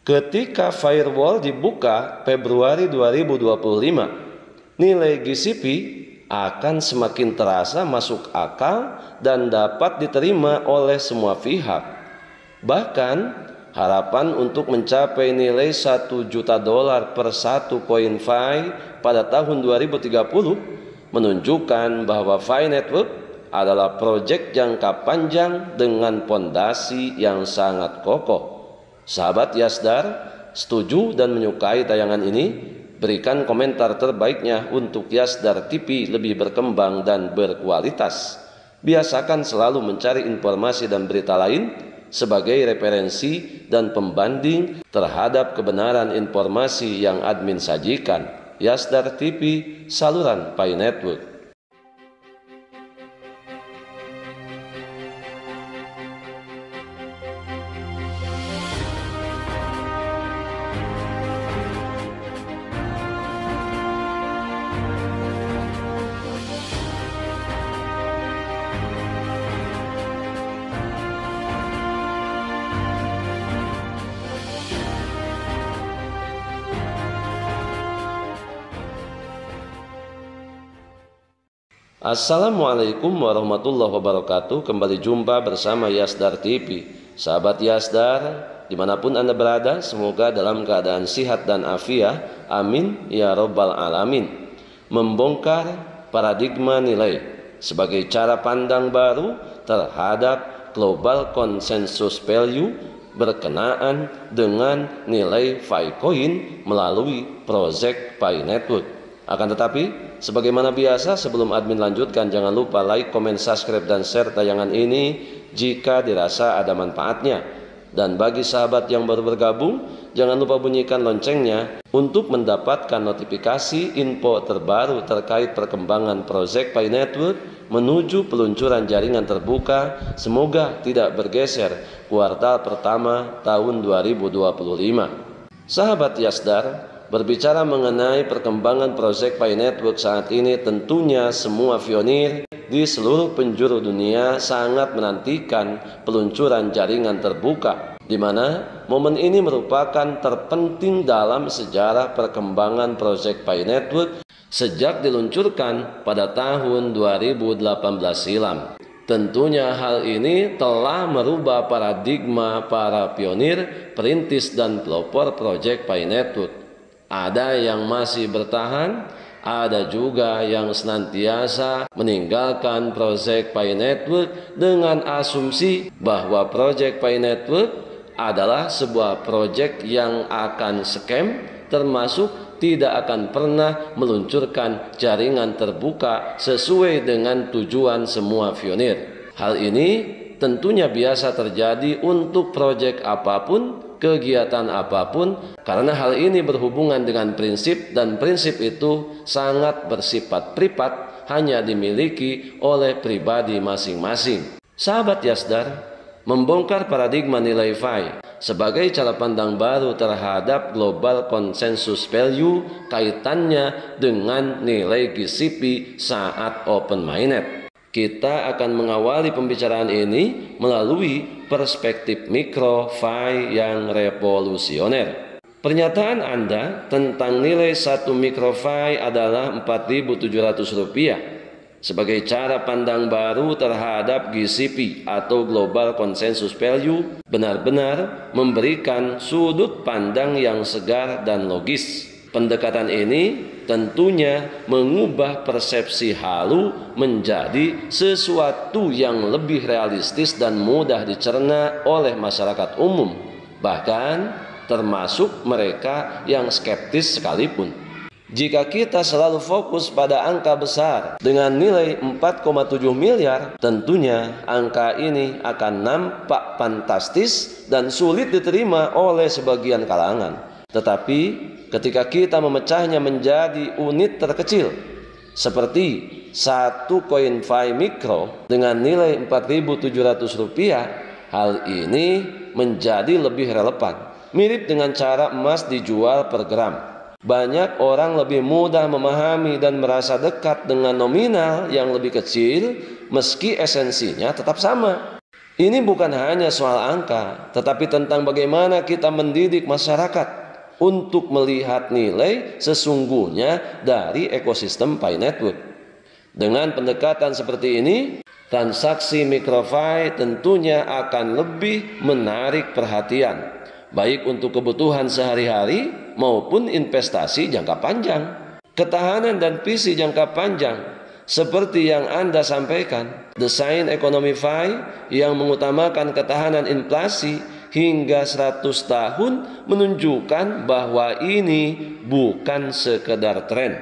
Ketika firewall dibuka Februari 2025, nilai GCP akan semakin terasa masuk akal dan dapat diterima oleh semua pihak. Bahkan harapan untuk mencapai nilai $1 juta per satu koin Fi pada tahun 2030 menunjukkan bahwa Fi Network adalah proyek jangka panjang dengan pondasi yang sangat kokoh. Sahabat Yasdar, setuju dan menyukai tayangan ini? Berikan komentar terbaiknya untuk Yasdar TV lebih berkembang dan berkualitas. Biasakan selalu mencari informasi dan berita lain sebagai referensi dan pembanding terhadap kebenaran informasi yang admin sajikan. Yasdar TV, saluran Pi Network. Assalamualaikum warahmatullahi wabarakatuh. Kembali jumpa bersama Yasdar TV. Sahabat Yasdar, dimanapun Anda berada, semoga dalam keadaan sihat dan afiat. Amin ya robbal alamin. Membongkar paradigma nilai sebagai cara pandang baru terhadap global consensus value berkenaan dengan nilai Ficoin melalui proyek Pi Network. Akan tetapi, sebagaimana biasa, sebelum admin lanjutkan, jangan lupa like, komen, subscribe, dan share tayangan ini jika dirasa ada manfaatnya. Dan bagi sahabat yang baru bergabung, jangan lupa bunyikan loncengnya untuk mendapatkan notifikasi info terbaru terkait perkembangan proyek Pi Network menuju peluncuran jaringan terbuka. Semoga tidak bergeser kuartal pertama tahun 2025. Sahabat Yasdar, berbicara mengenai perkembangan proyek Pi Network saat ini, tentunya semua pionir di seluruh penjuru dunia sangat menantikan peluncuran jaringan terbuka, di mana momen ini merupakan terpenting dalam sejarah perkembangan proyek Pi Network sejak diluncurkan pada tahun 2018 silam. Tentunya hal ini telah merubah paradigma para pionir, perintis, dan pelopor proyek Pi Network. Ada yang masih bertahan, ada juga yang senantiasa meninggalkan proyek Pi Network dengan asumsi bahwa proyek Pi Network adalah sebuah proyek yang akan scam, termasuk tidak akan pernah meluncurkan jaringan terbuka sesuai dengan tujuan semua pionir. Hal ini tentunya biasa terjadi untuk proyek apapun, kegiatan apapun, karena hal ini berhubungan dengan prinsip, dan prinsip itu sangat bersifat privat, hanya dimiliki oleh pribadi masing-masing. Sahabat Yasdar, membongkar paradigma nilai Fi sebagai cara pandang baru terhadap global consensus value kaitannya dengan nilai GCP saat open mainnet. Kita akan mengawali pembicaraan ini melalui perspektif mikro Fi yang revolusioner. Pernyataan Anda tentang nilai 1 mikro Fi adalah Rp4.700 sebagai cara pandang baru terhadap GCP atau Global Consensus Value benar-benar memberikan sudut pandang yang segar dan logis. Pendekatan ini tentunya mengubah persepsi halu menjadi sesuatu yang lebih realistis dan mudah dicerna oleh masyarakat umum, bahkan termasuk mereka yang skeptis sekalipun. Jika kita selalu fokus pada angka besar dengan nilai 4,7 miliar, tentunya angka ini akan nampak fantastis dan sulit diterima oleh sebagian kalangan. Tetapi ketika kita memecahnya menjadi unit terkecil seperti satu koin Fi mikro dengan nilai Rp4.700, hal ini menjadi lebih relevan. Mirip dengan cara emas dijual per gram. Banyak orang lebih mudah memahami dan merasa dekat dengan nominal yang lebih kecil meski esensinya tetap sama. Ini bukan hanya soal angka, tetapi tentang bagaimana kita mendidik masyarakat untuk melihat nilai sesungguhnya dari ekosistem Pi Network. Dengan pendekatan seperti ini, transaksi MicroFi tentunya akan lebih menarik perhatian, baik untuk kebutuhan sehari-hari maupun investasi jangka panjang. Ketahanan dan visi jangka panjang seperti yang Anda sampaikan, desain ekonomi Fi yang mengutamakan ketahanan inflasi hingga 100 tahun menunjukkan bahwa ini bukan sekedar tren,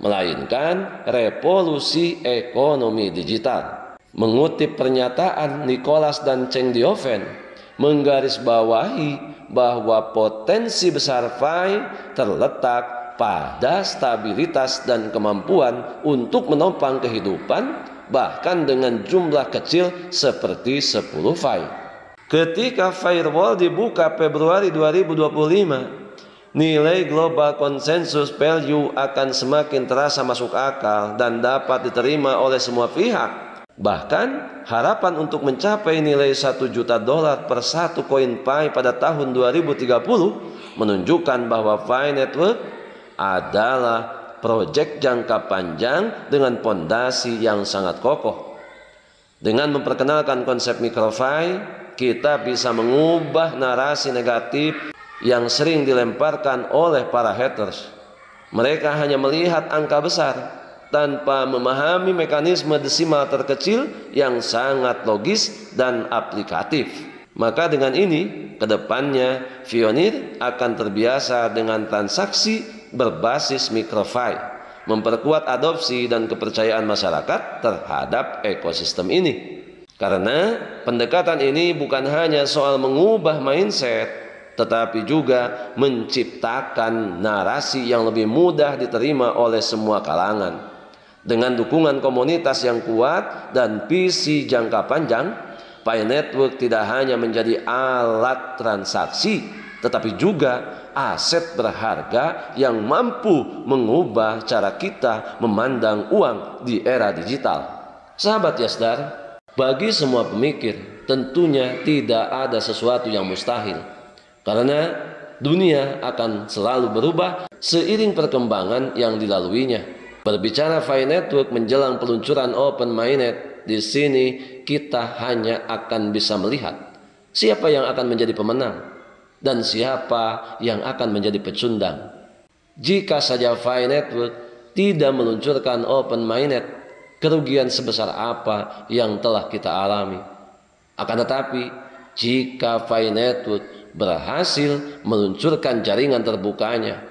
melainkan revolusi ekonomi digital. Mengutip pernyataan Nicholas dan Cheng Diofen, menggarisbawahi bahwa potensi besar Fi terletak pada stabilitas dan kemampuan untuk menopang kehidupan bahkan dengan jumlah kecil seperti 10 Fi. Ketika firewall dibuka Februari 2025, nilai global consensus value akan semakin terasa masuk akal dan dapat diterima oleh semua pihak. Bahkan harapan untuk mencapai nilai $1 juta per satu koin Pi pada tahun 2030 menunjukkan bahwa Pi Network adalah proyek jangka panjang dengan pondasi yang sangat kokoh. Dengan memperkenalkan konsep MicroFi, kita bisa mengubah narasi negatif yang sering dilemparkan oleh para haters. Mereka hanya melihat angka besar tanpa memahami mekanisme desimal terkecil yang sangat logis dan aplikatif. Maka dengan ini, kedepannya Fioneer akan terbiasa dengan transaksi berbasis MicroFi, memperkuat adopsi dan kepercayaan masyarakat terhadap ekosistem ini. Karena pendekatan ini bukan hanya soal mengubah mindset, tetapi juga menciptakan narasi yang lebih mudah diterima oleh semua kalangan. Dengan dukungan komunitas yang kuat dan visi jangka panjang, Pi Network tidak hanya menjadi alat transaksi, tetapi juga aset berharga yang mampu mengubah cara kita memandang uang di era digital. Sahabat Yasdar, bagi semua pemikir tentunya tidak ada sesuatu yang mustahil, karena dunia akan selalu berubah seiring perkembangan yang dilaluinya. Berbicara Pi Network menjelang peluncuran Open Mainnet, di sini kita hanya akan bisa melihat siapa yang akan menjadi pemenang dan siapa yang akan menjadi pecundang. Jika saja Pi Network tidak meluncurkan Open Mainnet, kerugian sebesar apa yang telah kita alami. Akan tetapi, jika Pi Network berhasil meluncurkan jaringan terbukanya,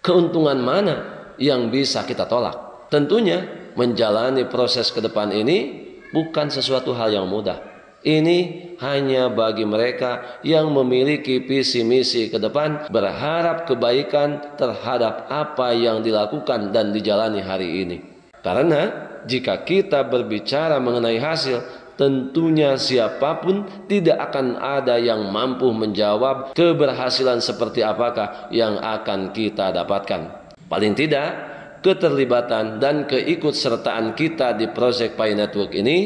keuntungan mana yang bisa kita tolak? Tentunya menjalani proses ke depan ini bukan sesuatu hal yang mudah. Ini hanya bagi mereka yang memiliki visi misi ke depan, berharap kebaikan terhadap apa yang dilakukan dan dijalani hari ini. Karena jika kita berbicara mengenai hasil, tentunya siapapun tidak akan ada yang mampu menjawab keberhasilan seperti apakah yang akan kita dapatkan. Paling tidak, keterlibatan dan keikutsertaan kita di proyek Pi Network ini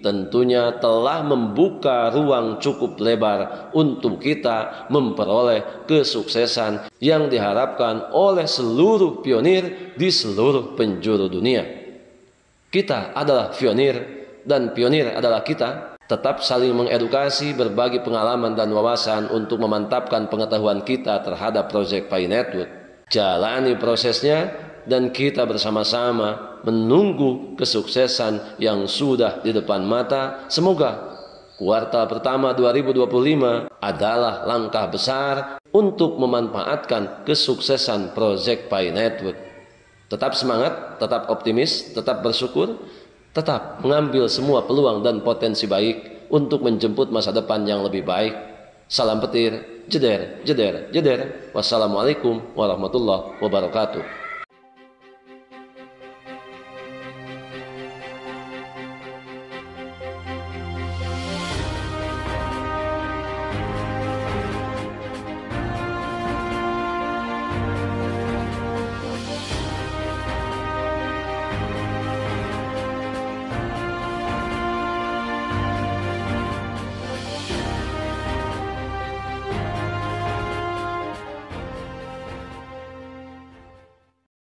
tentunya telah membuka ruang cukup lebar untuk kita memperoleh kesuksesan yang diharapkan oleh seluruh pionir di seluruh penjuru dunia. Kita adalah pionir dan pionir adalah kita. Tetap saling mengedukasi, berbagi pengalaman dan wawasan untuk memantapkan pengetahuan kita terhadap proyek Pi Network. Jalani prosesnya dan kita bersama-sama menunggu kesuksesan yang sudah di depan mata. Semoga kuartal pertama 2025 adalah langkah besar untuk memanfaatkan kesuksesan proyek Pi Network. Tetap semangat, tetap optimis, tetap bersyukur, tetap mengambil semua peluang dan potensi baik untuk menjemput masa depan yang lebih baik. Salam petir, jeder, jeder, jeder. Wassalamualaikum warahmatullahi wabarakatuh.